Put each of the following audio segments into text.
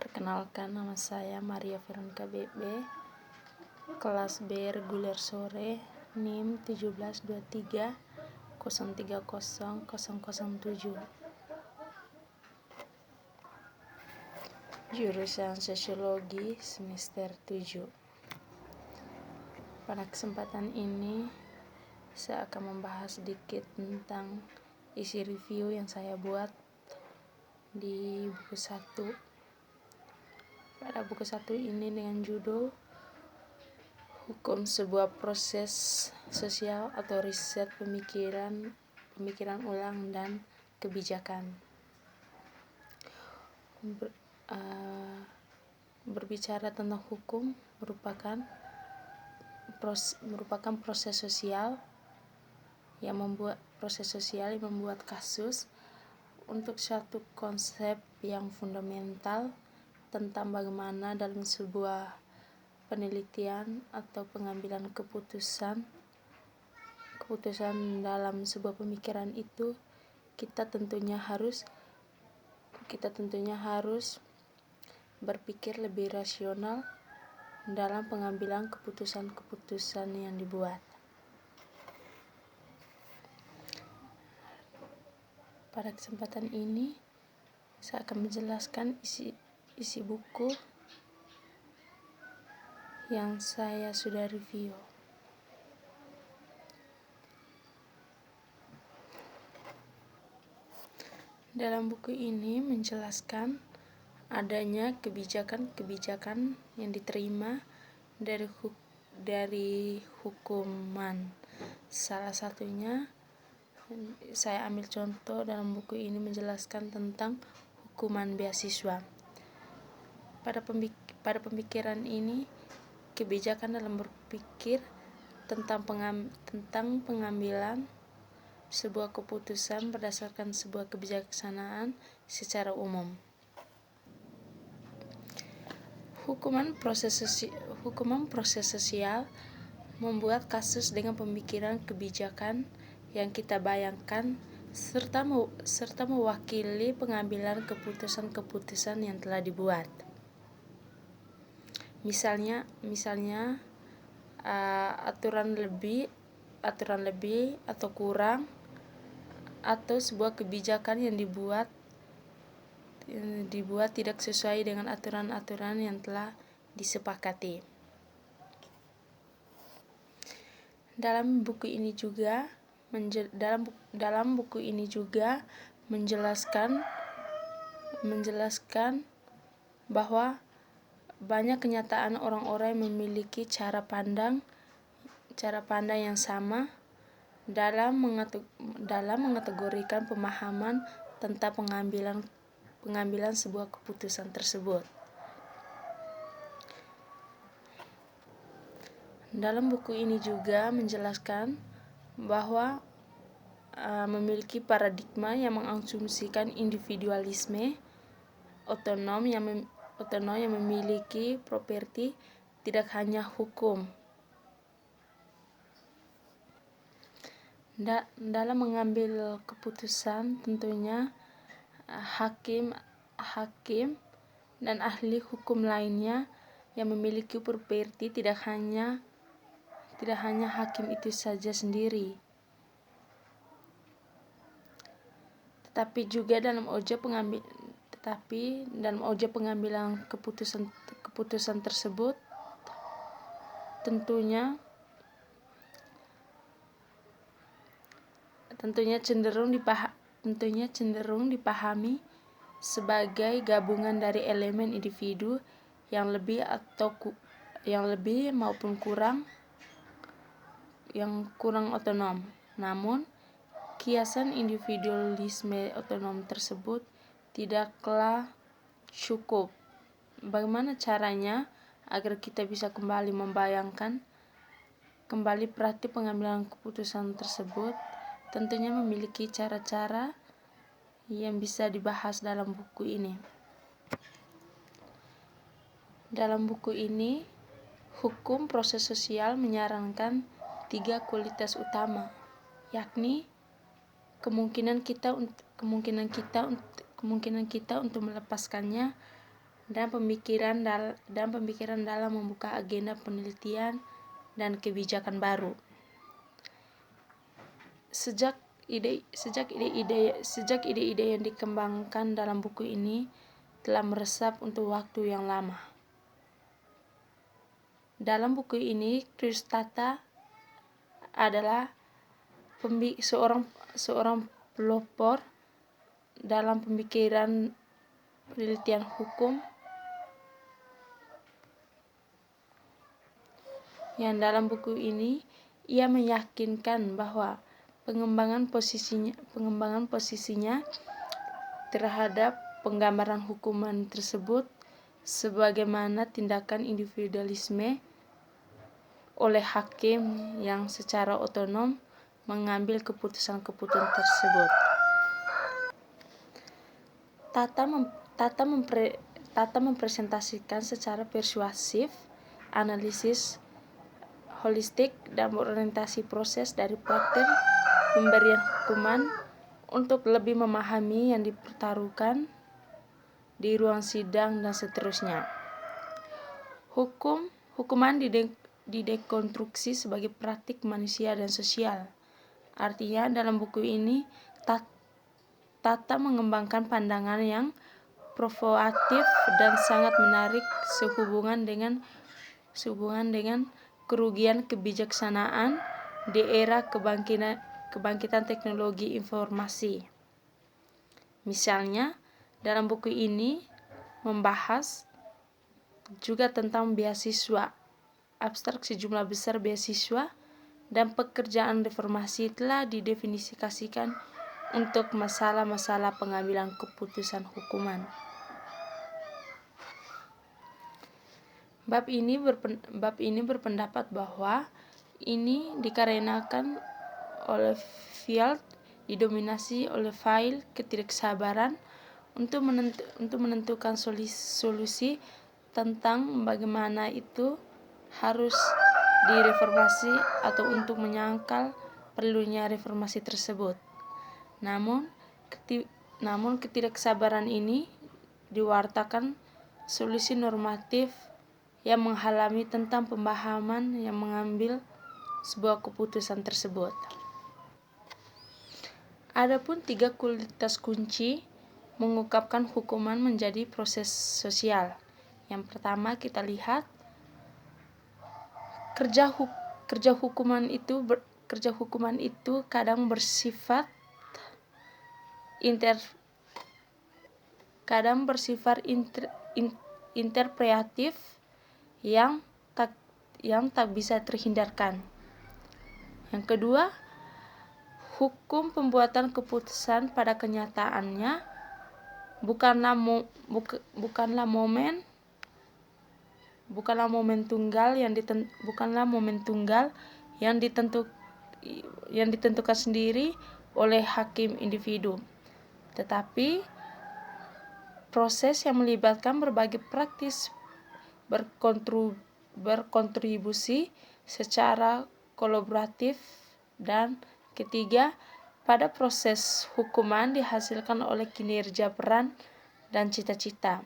Perkenalkan, nama saya Maria Veronica BB, kelas B reguler sore, NIM 17230300007, jurusan Sosiologi semester 7. Pada kesempatan ini saya akan membahas sedikit tentang isi review yang saya buat di buku 1. Pada buku 1 ini dengan judul Hukum Sebuah Proses Sosial atau Riset Pemikiran Ulang dan Kebijakan. Berbicara tentang hukum merupakan proses sosial yang membuat kasus untuk satu konsep yang fundamental tentang bagaimana dalam sebuah penelitian atau pengambilan keputusan dalam sebuah pemikiran itu kita tentunya harus berpikir lebih rasional dalam pengambilan keputusan yang dibuat. Pada kesempatan ini saya akan menjelaskan isi buku yang saya sudah review. Dalam buku ini menjelaskan adanya kebijakan yang diterima dari hukuman. Salah satunya saya ambil contoh dalam buku ini menjelaskan tentang hukuman beasiswa. Pada pemikiran ini, kebijakan dalam berpikir tentang pengambilan sebuah keputusan berdasarkan sebuah kebijaksanaan secara umum. Hukuman proses sosial membuat kasus dengan pemikiran kebijakan yang kita bayangkan serta mewakili pengambilan keputusan yang telah dibuat. Misalnya aturan lebih atau kurang, atau sebuah kebijakan yang dibuat tidak sesuai dengan aturan-aturan yang telah disepakati. Dalam buku ini juga menjelaskan bahwa banyak kenyataan orang-orang yang memiliki cara pandang yang sama dalam mengategorikan pemahaman tentang pengambilan sebuah keputusan tersebut. Dalam buku ini juga menjelaskan bahwa memiliki paradigma yang mengasumsikan individualisme otonom yang memiliki properti, tidak hanya hukum. Dalam mengambil keputusan tentunya hakim dan ahli hukum lainnya yang memiliki properti tidak hanya hakim itu saja sendiri, tetapi juga dalam pengambilan keputusan tersebut tentunya cenderung dipahami sebagai gabungan dari elemen individu yang lebih maupun kurang otonom. Namun kiasan individualisme otonom tersebut tidaklah cukup. Bagaimana caranya agar kita bisa kembali membayangkan kembali praktik pengambilan keputusan tersebut? Tentunya memiliki cara-cara yang bisa dibahas dalam buku ini. Dalam buku ini, hukum proses sosial menyarankan 3 kualitas utama, yakni kemungkinan kita untuk melepaskannya, dan pemikiran dalam membuka agenda penelitian dan kebijakan baru. Sejak ide-ide yang dikembangkan dalam buku ini telah meresap untuk waktu yang lama. Dalam buku ini, Krustata adalah seorang pelopor dalam pemikiran penelitian hukum, yang dalam buku ini ia meyakinkan bahwa pengembangan posisinya terhadap penggambaran hukuman tersebut sebagaimana tindakan individualisme oleh hakim yang secara otonom mengambil keputusan-keputusan tersebut. Tata mempresentasikan secara persuasif analisis holistik dan berorientasi proses dari praktik pemberian hukuman untuk lebih memahami yang dipertaruhkan di ruang sidang dan seterusnya. Hukuman didekonstruksi sebagai praktik manusia dan sosial. Artinya dalam buku ini Tata mengembangkan pandangan yang provokatif dan sangat menarik sehubungan dengan kerugian kebijaksanaan di era kebangkitan teknologi informasi. Misalnya, dalam buku ini membahas juga tentang beasiswa. Abstrak sejumlah besar beasiswa dan pekerjaan reformasi telah didefinisikan untuk masalah-masalah pengambilan keputusan hukuman. Bab ini berpendapat bahwa ini dikarenakan oleh Field didominasi oleh file ketidaksabaran untuk menentukan solusi tentang bagaimana itu harus direformasi atau untuk menyangkal perlunya reformasi tersebut. Namun ketidaksabaran ini diwartakan solusi normatif yang menghalangi tentang pemahaman yang mengambil sebuah keputusan tersebut. Adapun 3 kualitas kunci mengungkapkan hukuman menjadi proses sosial. Yang pertama kita lihat kerja hukuman itu kadang bersifat interpretatif yang tak bisa terhindarkan. Yang kedua, hukum pembuatan keputusan pada kenyataannya bukanlah momen tunggal yang ditentukan sendiri oleh hakim individu, tetapi proses yang melibatkan berbagai praktis berkontribusi secara kolaboratif. Dan ketiga, pada proses hukuman dihasilkan oleh kinerja peran dan cita-cita.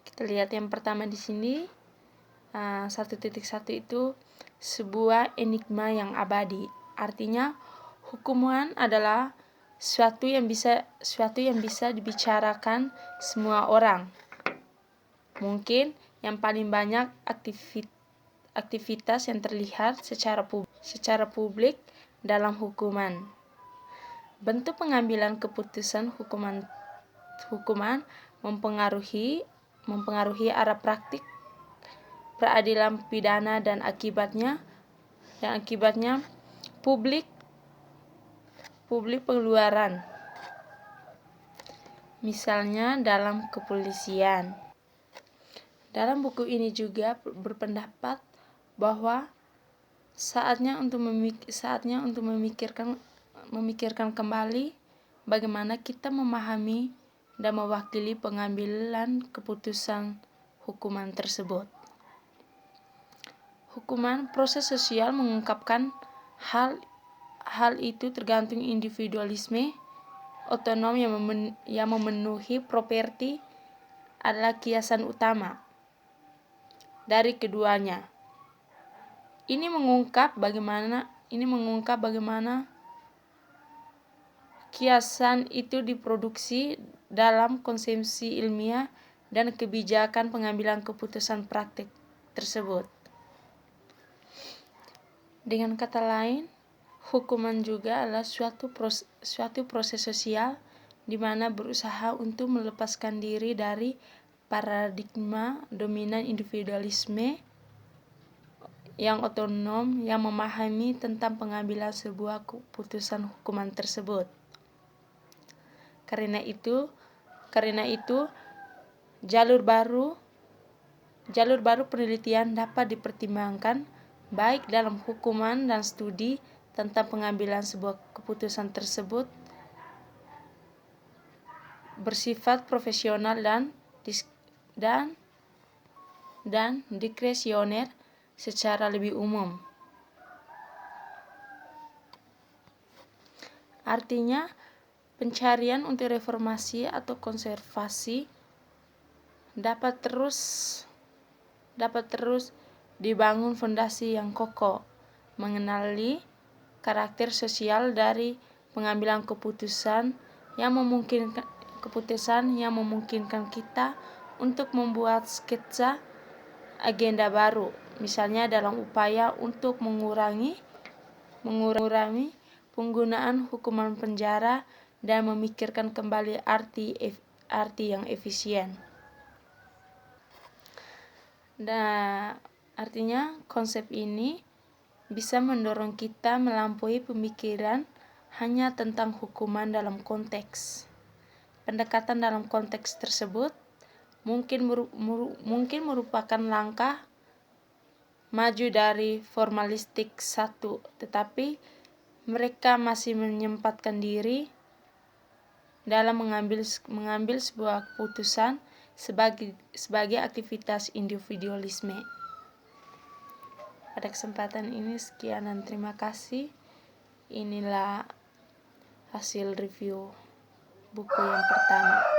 Kita lihat yang pertama di sini, 1.1 itu sebuah enigma yang abadi. Artinya hukuman adalah suatu yang bisa dibicarakan semua orang. Mungkin yang paling banyak aktivitas yang terlihat secara publik dalam hukuman. Bentuk pengambilan keputusan hukuman mempengaruhi arah praktik peradilan pidana dan akibatnya publik pengeluaran. Misalnya dalam kepolisian. Dalam buku ini juga berpendapat bahwa saatnya untuk memikirkan kembali bagaimana kita memahami dan mewakili pengambilan keputusan hukuman tersebut. Hukuman proses sosial mengungkapkan hal itu tergantung individualisme otonom yang memenuhi properti adalah kiasan utama dari keduanya. Ini mengungkap bagaimana kiasan itu diproduksi dalam konsepsi ilmiah dan kebijakan pengambilan keputusan praktik tersebut. Dengan kata lain, hukuman juga adalah suatu proses sosial di mana berusaha untuk melepaskan diri dari paradigma dominan individualisme yang otonom yang memahami tentang pengambilan sebuah keputusan hukuman tersebut. Karena itu jalur baru penelitian dapat dipertimbangkan baik dalam hukuman dan studi tentang pengambilan sebuah keputusan tersebut bersifat profesional dan diskresioner secara lebih umum. Artinya, pencarian untuk reformasi atau konservasi dapat terus dibangun fondasi yang kokoh, mengenali karakter sosial dari pengambilan keputusan yang memungkinkan kita untuk membuat sketsa agenda baru, misalnya dalam upaya untuk mengurangi penggunaan hukuman penjara dan memikirkan kembali arti yang efisien. Dan artinya konsep ini bisa mendorong kita melampaui pemikiran hanya tentang hukuman dalam konteks. Pendekatan dalam konteks tersebut mungkin merupakan langkah maju dari formalistik satu, tetapi mereka masih menyempatkan diri dalam mengambil sebuah keputusan sebagai aktivitas individualisme. Pada kesempatan ini sekian dan terima kasih. Inilah hasil review buku yang pertama.